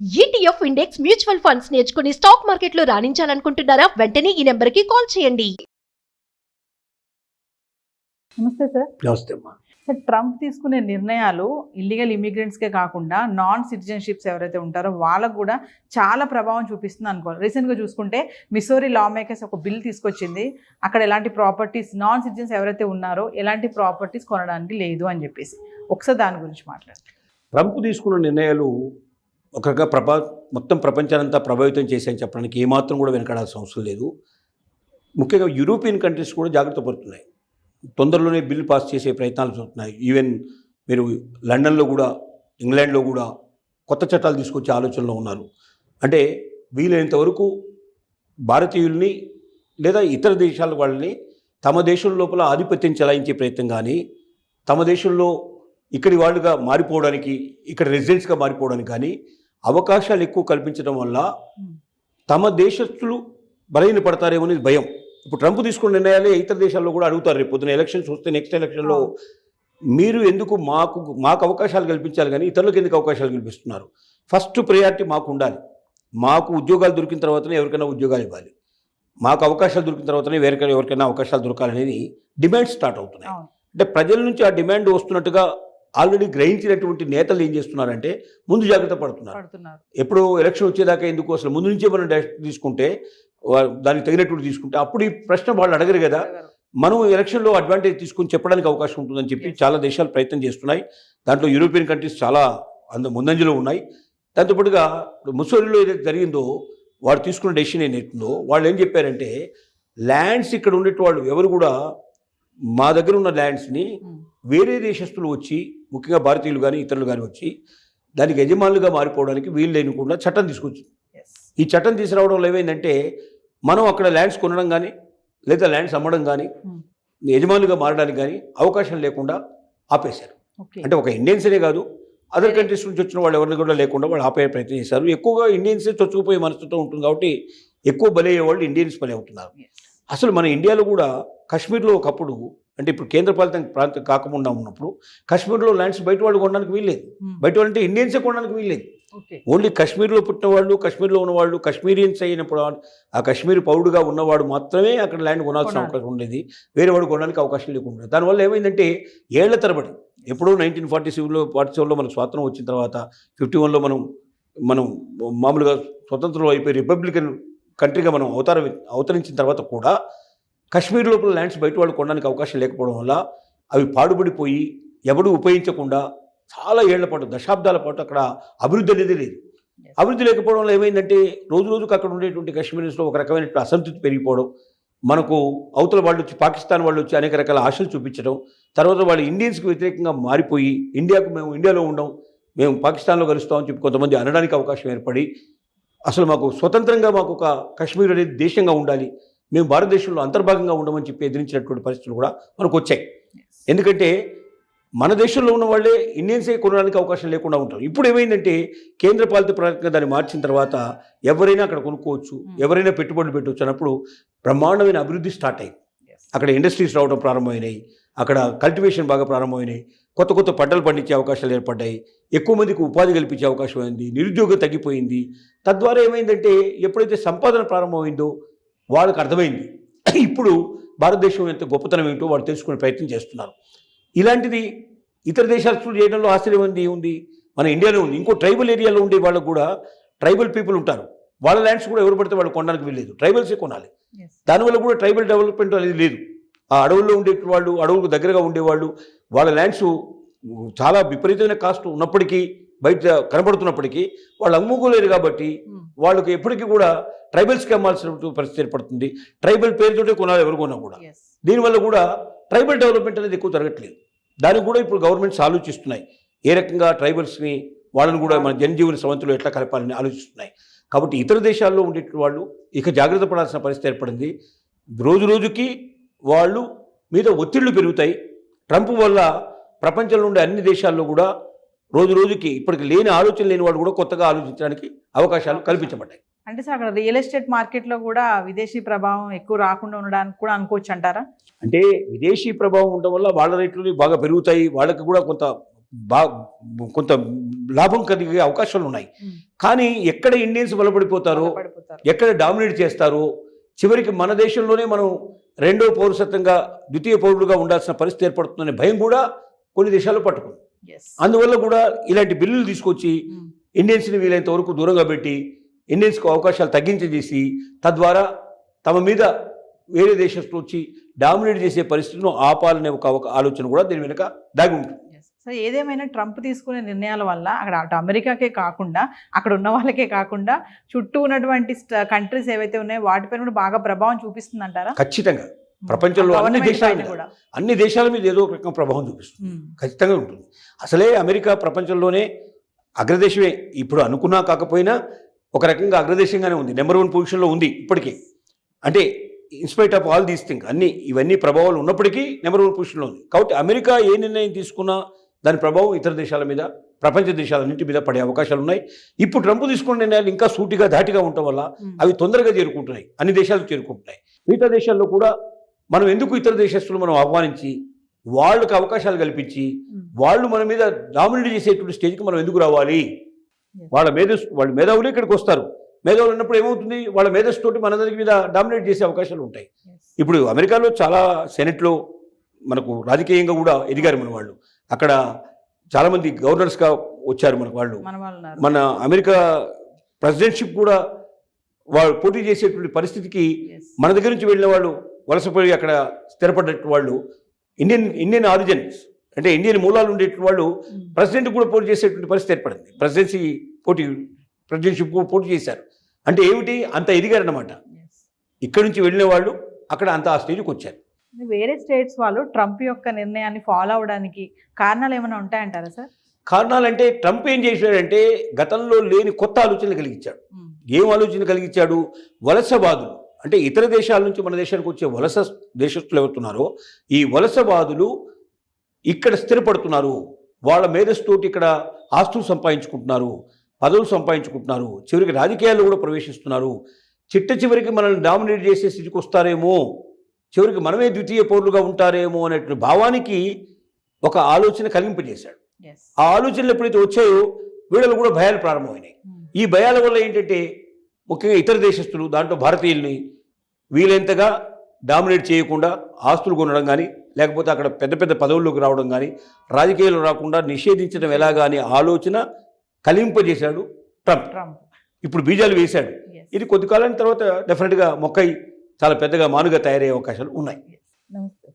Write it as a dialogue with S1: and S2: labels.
S1: ETF index mutual funds నేర్చుకుని stock మార్కెట్లో రాణించాలనుకుంటున్నారా? వెంటనే ఈ నెంబర్కి కాల్ చేయండి.
S2: నమస్తే సార్.
S3: నమస్తే అమ్మా.
S2: సార్, ట్రంప్ తీసుకునే నిర్ణయాలు ఇల్లీగల్ ఇమిగ్రెంట్స్కే కాకుండా నాన్ సిటిజన్షిప్స్ ఎవరైతే ఉంటారో వాళ్ళకు కూడా చాలా ప్రభావం చూపిస్తుంది అనుకోవాలి. రీసెంట్గా చూసుకుంటే మిసోరీ లా మేకర్స్ ఒక బిల్ తీసుకొచ్చింది. అక్కడ ఎలాంటి ప్రాపర్టీస్ నాన్ సిటిజన్స్ ఎవరైతే ఉన్నారో ఎలాంటి ప్రాపర్టీస్ కొనడానికి లేదు అని చెప్పేసి ఒకసారి దాని గురించి మాట్లాడండి.
S3: ట్రంప్ తీసుకున్న నిర్ణయాలు ఒక రకంగా మొత్తం ప్రపంచానంతా ప్రభావితం చేశాయని చెప్పడానికి ఏమాత్రం కూడా వెనకాడాల్సిన అవసరం లేదు. ముఖ్యంగా యూరోపియన్ కంట్రీస్ కూడా జాగ్రత్త పడుతున్నాయి. తొందరలోనే బిల్లు పాస్ చేసే ప్రయత్నాలు జరుగుతున్నాయి. ఈవెన్ మీరు లండన్లో కూడా, ఇంగ్లాండ్లో కూడా కొత్త చట్టాలు తీసుకొచ్చే ఆలోచనలో ఉన్నారు. అంటే వీలైనంత వరకు భారతీయుల్ని లేదా ఇతర దేశాల వాళ్ళని తమ దేశం లోపల ఆధిపత్యం చెలాయించే ప్రయత్నం కానీ, తమ దేశంలో ఇక్కడి వాళ్ళుగా మారిపోవడానికి, ఇక్కడ రెసిడెంట్స్గా మారిపోవడానికి కానీ అవకాశాలు ఎక్కువ కల్పించడం వల్ల తమ దేశస్తులు బలహీనపడతారేమో అనేది భయం. ఇప్పుడు ట్రంప్ తీసుకున్న నిర్ణయాలే ఇతర దేశాల్లో కూడా అడుగుతారు. రేపు పొద్దున ఎలక్షన్స్ వస్తే నెక్స్ట్ ఎలక్షన్లో మీరు ఎందుకు మాకు అవకాశాలు కల్పించాలి కానీ ఇతరులకు ఎందుకు అవకాశాలు కల్పిస్తున్నారు? ఫస్ట్ ప్రయారిటీ మాకు ఉండాలి. మాకు ఉద్యోగాలు దొరికిన తర్వాతనే ఎవరికైనా ఉద్యోగాలు ఇవ్వాలి. మాకు అవకాశాలు దొరికిన తర్వాతనే ఎవరికైనా అవకాశాలు దొరకాలనేది డిమాండ్ స్టార్ట్ అవుతున్నాయి. అంటే ప్రజల నుంచి ఆ డిమాండ్ వస్తున్నట్టుగా ఆల్రెడీ గ్రహించినటువంటి నేతలు ఏం చేస్తున్నారంటే ముందు జాగ్రత్త పడుతున్నారు. ఎప్పుడు ఎలక్షన్ వచ్చేదాకా ఎందుకు, అసలు ముందు నుంచే మనం డైరెక్ట్ తీసుకుంటే దానికి తగినటువంటి తీసుకుంటే అప్పుడు ఈ ప్రశ్న వాళ్ళు అడగరు కదా. మనం ఎలక్షన్లో అడ్వాంటేజ్ తీసుకుని చెప్పడానికి అవకాశం ఉంటుందని చెప్పి చాలా దేశాలు ప్రయత్నం చేస్తున్నాయి. దాంట్లో యూరోపియన్ కంట్రీస్ చాలా ముందంజలో ఉన్నాయి. దాంతోపాటుగా ముసోరిలో ఏదైతే జరిగిందో వాడు తీసుకున్న డెసిషన్ ఏదైతుందో వాళ్ళు ఏం చెప్పారంటే, ల్యాండ్స్ ఇక్కడ ఉండే వాళ్ళు ఎవరు కూడా మా దగ్గర ఉన్న ల్యాండ్స్ని వేరే దేశస్తులు వచ్చి, ముఖ్యంగా భారతీయులు కానీ ఇతరులు కానీ వచ్చి దానికి యజమానులుగా మారిపోవడానికి వీలు లేనికుండా చట్టం తీసుకొచ్చింది. ఈ చట్టం తీసుకురావడం వల్ల ఏమైందంటే, మనం అక్కడ ల్యాండ్స్ కొనడం కానీ లేదా ల్యాండ్స్ అమ్మడం కానీ యజమానులుగా మారడానికి కానీ అవకాశం లేకుండా ఆపేశారు. అంటే ఒక ఇండియన్స్నే కాదు, అదర్ కంట్రీస్ నుంచి వచ్చిన వాళ్ళు ఎవరిని కూడా లేకుండా వాళ్ళు ఆపే ప్రయత్నం చేశారు. ఎక్కువగా ఇండియన్సే చొచ్చుకుపోయే మనస్తత్వం ఉంటుంది కాబట్టి ఎక్కువ బలయ్యే వాళ్ళు ఇండియన్స్ బలి అవుతున్నారు. అసలు మన ఇండియాలో కూడా కాశ్మీర్లో ఒకప్పుడు, అంటే ఇప్పుడు కేంద్రపాలిత ప్రాంతం కాకుండా ఉన్నప్పుడు కాశ్మీర్లో ల్యాండ్స్ బయట వాళ్ళు కొనడానికి వీల్లేదు. బయట వాళ్ళు అంటే ఇండియన్సే కొనడానికి వీల్లేదు. ఓన్లీ కాశ్మీర్లో పుట్టిన వాళ్ళు, కాశ్మీర్లో ఉన్నవాళ్ళు, కాశ్మీరియన్స్ అయినప్పుడు ఆ కాశ్మీర్ పౌరుడుగా ఉన్నవాడు మాత్రమే అక్కడ ల్యాండ్ కొనాల్సిన అవకాశం ఉండేది. వేరే వాడు కొనడానికి అవకాశం లేకుండా. దానివల్ల ఏమైందంటే ఏళ్ల తరబడి, ఎప్పుడో 1947లో మనకు స్వాతంత్రం వచ్చిన తర్వాత 51లో మనం మామూలుగా స్వతంత్రం అయిపోయి రిపబ్లికన్ కంట్రీగా మనం అవతరించిన తర్వాత కూడా కాశ్మీర్ లోపల ల్యాండ్స్ బయట వాళ్ళు కొనడానికి అవకాశం లేకపోవడం వల్ల అవి పాడుబడిపోయి ఎవడూ ఉపయోగించకుండా చాలా ఏళ్ల పాటు, దశాబ్దాల పాటు అక్కడ అభివృద్ధి అనేది లేదు. అభివృద్ధి లేకపోవడం వల్ల ఏమైందంటే రోజు రోజుకు అక్కడ ఉండేటువంటి కాశ్మీర్స్లో ఒక రకమైన అసంతృప్తి పెరిగిపోవడం, మనకు అవతల వాళ్ళు వచ్చి, పాకిస్తాన్ వాళ్ళు వచ్చి అనేక రకాల ఆశలు చూపించడం, తర్వాత వాళ్ళు ఇండియన్స్కి వ్యతిరేకంగా మారిపోయి మేము ఇండియాలో ఉండం, మేము పాకిస్తాన్లో కలుస్తామని చెప్పి కొంతమంది అనడానికి అవకాశం ఏర్పడి, అసలు మాకు స్వతంత్రంగా మాకు ఒక కాశ్మీర్ అనేది దేశంగా ఉండాలి, మేము భారతదేశంలో అంతర్భాగంగా ఉండమని చెప్పి ఎదిరించినటువంటి పరిస్థితులు కూడా మనకు వచ్చాయి. ఎందుకంటే మన దేశంలో ఉన్న వాళ్ళే ఇండియన్సే కొనడానికి అవకాశం లేకుండా ఉంటారు. ఇప్పుడు ఏమైందంటే కేంద్రపాలిత ప్రాంతంగా దాన్ని మార్చిన తర్వాత ఎవరైనా అక్కడ కొనుక్కోవచ్చు, ఎవరైనా పెట్టుబడులు పెట్టవచ్చు అన్నప్పుడు బ్రహ్మాండమైన అభివృద్ధి స్టార్ట్ అయింది. అక్కడ ఇండస్ట్రీస్ రావడం ప్రారంభమైనాయి, అక్కడ కల్టివేషన్ బాగా ప్రారంభమైనాయి, కొత్త కొత్త పంటలు పండించే అవకాశాలు ఏర్పడ్డాయి, ఎక్కువ మందికి ఉపాధి కల్పించే అవకాశం అయింది, నిరుద్యోగం తగ్గిపోయింది. తద్వారా ఏమైందంటే ఎప్పుడైతే సంపాదన ప్రారంభమైందో వాళ్ళకి అర్థమైంది ఇప్పుడు భారతదేశం ఎంత గొప్పతనం ఏమిటో వాళ్ళు తెలుసుకునే ప్రయత్నం చేస్తున్నారు. ఇలాంటిది ఇతర దేశాలు చేయడంలో ఆశ్చర్యం ఉంది. మన ఇండియాలో ఉంది. ఇంకో ట్రైబల్ ఏరియాలో ఉండే వాళ్ళకు కూడా ట్రైబల్ పీపుల్ ఉంటారు. వాళ్ళ ల్యాండ్స్ కూడా ఎవరు పడితే వాళ్ళు కొనడానికి వీల్లేదు, ట్రైబల్సే కొనాలి. దానివల్ల కూడా ట్రైబల్ డెవలప్మెంట్ అనేది లేదు. ఆ అడవుల్లో ఉండే వాళ్ళు, అడవులకు దగ్గరగా ఉండేవాళ్ళు, వాళ్ళ ల్యాండ్స్ చాలా విపరీతమైన కాస్ట్ ఉన్నప్పటికీ, బయట కనబడుతున్నప్పటికీ వాళ్ళు అమ్ముకోలేరు. కాబట్టి వాళ్ళకి ఎప్పటికీ కూడా ట్రైబల్స్కి అమ్మాల్సిన పరిస్థితి ఏర్పడుతుంది. ట్రైబల్ పేరుతోటే కొనాలి ఎవరు కొన్నా కూడా. దీనివల్ల కూడా ట్రైబల్ డెవలప్మెంట్ అనేది ఎక్కువ జరగట్లేదు. దానికి కూడా ఇప్పుడు గవర్నమెంట్స్ ఆలోచిస్తున్నాయి, ఏ రకంగా ట్రైబల్స్ని వాళ్ళని కూడా మన జనజీవన సవంతిలో ఎట్లా కలపాలని ఆలోచిస్తున్నాయి. కాబట్టి ఇతర దేశాల్లో ఉండే వాళ్ళు ఇక జాగ్రత్త పడాల్సిన పరిస్థితి ఏర్పడింది. రోజు రోజుకి వాళ్ళు మీద ఒత్తిళ్లు పెరుగుతాయి. ట్రంప్ వల్ల ప్రపంచంలో ఉండే అన్ని దేశాల్లో కూడా రోజు రోజుకి ఇప్పటికి లేని ఆలోచన లేని వాళ్ళు కూడా కొత్తగా ఆలోచించడానికి అవకాశాలు కల్పించబడ్డాయి.
S2: అంటే సార్, అక్కడ రియల్ ఎస్టేట్ మార్కెట్లో కూడా విదేశీ ప్రభావం ఎక్కువ రాకుండా ఉండడానికి కూడా అనుకోవచ్చు అంటారా?
S3: అంటే విదేశీ ప్రభావం ఉండడం వల్ల వాళ్ళ రేట్లు బాగా పెరుగుతాయి, వాళ్ళకి కూడా కొంత బా కొంత లాభం కలిగే అవకాశాలు ఉన్నాయి. కానీ ఎక్కడ ఇండియన్స్ బలపడిపోతారో, ఎక్కడ డామినేట్ చేస్తారో, చివరికి మన దేశంలోనే మనం రెండో పౌరసత్వంగా ద్వితీయ పౌరులుగా ఉండాల్సిన పరిస్థితి ఏర్పడుతుందనే భయం కూడా కొన్ని దేశాల్లో పట్టుకుంది. అందువల్ల కూడా ఇలాంటి బిల్లులు తీసుకొచ్చి ఇండియన్స్ని వీలైనంత వరకు దూరంగా పెట్టి ఇండియన్స్కు అవకాశాలు తగ్గించేసి తద్వారా తమ మీద వేరే దేశస్తులు వచ్చి డామినేట్ చేసే పరిస్థితులను ఆపాలనే ఒక ఆలోచన కూడా దీని వెనుక దాగి ఉంటుంది.
S2: సో ఏదేమైనా ట్రంప్ తీసుకునే నిర్ణయాల వల్ల అటు అమెరికాకే కాకుండా అక్కడ ఉన్న వాళ్ళకే కాకుండా చుట్టూ ఉన్నటువంటి కంట్రీస్ ఏవైతే ఉన్నాయో వాటిపైన కూడా బాగా ప్రభావం చూపిస్తుంది అంటారా?
S3: ఖచ్చితంగా ప్రపంచంలో అన్ని దేశాల మీద ఏదో ఒక రకం ప్రభావం చూపిస్తుంది. ఖచ్చితంగా ఉంటుంది. అసలే అమెరికా ప్రపంచంలోనే అగ్రదేశమే, ఇప్పుడు అనుకున్నా కాకపోయినా ఒక రకంగా అగ్రదేశంగానే ఉంది, నెంబర్ 1 పొజిషన్లో ఉంది ఇప్పటికీ. అంటే in spite of all these thing ఇవన్నీ ప్రభావాలు ఉన్నప్పటికీ నెంబర్ 1 పొజిషన్లో ఉంది. కాబట్టి అమెరికా ఏ నిర్ణయం తీసుకున్నా దాని ప్రభావం ఇతర దేశాల మీద, ప్రపంచ దేశాలన్నింటి మీద పడే అవకాశాలు ఉన్నాయి. ఇప్పుడు ట్రంప్ తీసుకున్న నిర్ణయాలు ఇంకా సూటిగా ధాటిగా ఉండటం వల్ల అవి తొందరగా చేరుకుంటున్నాయి, అన్ని దేశాలకు చేరుకుంటున్నాయి. మిగతా దేశాల్లో కూడా మనం ఎందుకు ఇతర దేశస్తులు మనం ఆహ్వానించి వాళ్ళకి అవకాశాలు కల్పించి వాళ్ళు మన మీద డామినేట్ చేసేటువంటి స్టేజ్కి మనం ఎందుకు రావాలి? వాళ్ళ మేధావులు ఇక్కడికి వస్తారు. మేధావులు ఉన్నప్పుడు ఏమవుతుంది, వాళ్ళ మేధస్సు తోటి మనందరి మీద డామినేట్ చేసే అవకాశాలు ఉంటాయి. ఇప్పుడు అమెరికాలో చాలా సెనెట్లో మనకు రాజకీయంగా కూడా ఎదిగారు మన వాళ్ళు. అక్కడ చాలామంది గవర్నర్స్గా వచ్చారు మనకు వాళ్ళు. మన అమెరికా ప్రెసిడెంట్షిప్ కూడా వాళ్ళు పోటీ చేసేటువంటి పరిస్థితికి మన దగ్గర నుంచి వెళ్ళిన వాళ్ళు వలసపోయి అక్కడ స్థిరపడ్డట్టు వాళ్ళు ఇండియన్ ఆరిజిన్స్ అంటే ఇండియన్ మూలాలు ఉండేటువంటి వాళ్ళు ప్రెసిడెంట్ కూడా పోటీ చేసేటువంటి పరిస్థితి ఏర్పడింది. ప్రెసిడెంట్షిప్ పోటీ చేశారు. అంటే ఏమిటి, అంత ఎదిగారన్నమాట. ఇక్కడి నుంచి వెళ్ళిన వాళ్ళు అక్కడ అంత ఆ స్టేజ్కి వచ్చారు.
S2: వేరే స్టేట్స్ వాళ్ళు ట్రంప్ యొక్క నిర్ణయాన్ని ఫాలో అవడానికి కారణాలు ఏమైనా ఉంటాయంటారా సార్?
S3: కారణాలంటే ట్రంప్ ఏం చేశాడంటే గతంలో లేని కొత్త ఆలోచనలు కలిగించాడు. ఏం ఆలోచన కలిగించాడు? వలసవాదులు అంటే ఇతర దేశాల నుంచి మన దేశానికి వచ్చే వలస దేశస్తులు ఎవరుతున్నారో ఈ వలసవాదులు ఇక్కడ స్థిరపడుతున్నారు, వాళ్ళ మేధస్తోటి ఇక్కడ ఆస్తులు సంపాదించుకుంటున్నారు, పదవులు సంపాదించుకుంటున్నారు, చివరికి రాజకీయాల్లో కూడా ప్రవేశిస్తున్నారు, చివరికి మనల్ని డామినేట్ చేసే స్థితికి వస్తారేమో, చివరికి మనమే ద్వితీయ పౌరులుగా ఉంటారేమో అనేటువంటి భావానికి ఒక ఆలోచన కలిగింపజేశాడు. ఆ ఆలోచనలు ఎప్పుడైతే వచ్చాయో వీళ్ళలో కూడా భయాలు ప్రారంభమైనాయి. ఈ భయాల వల్ల ఏంటంటే ముఖ్యంగా ఇతర దేశస్తులు, దాంట్లో భారతీయుల్ని వీలైనంతగా డామినేట్ చేయకుండా ఆస్తులు కొనడం కానీ, లేకపోతే అక్కడ పెద్ద పెద్ద పదవుల్లోకి రావడం కానీ, రాజకీయాలు రాకుండా నిషేధించడం ఎలాగా అనే ఆలోచన కలింపజేశాడు ట్రంప్. ఇప్పుడు బీజాలు వేశాడు. ఇది కొద్ది కాలం తర్వాత డెఫినెట్గా మొక్కై చాలా పెద్దగా మానుగా తయారయ్యే అవకాశాలు ఉన్నాయి.
S2: నమస్తే.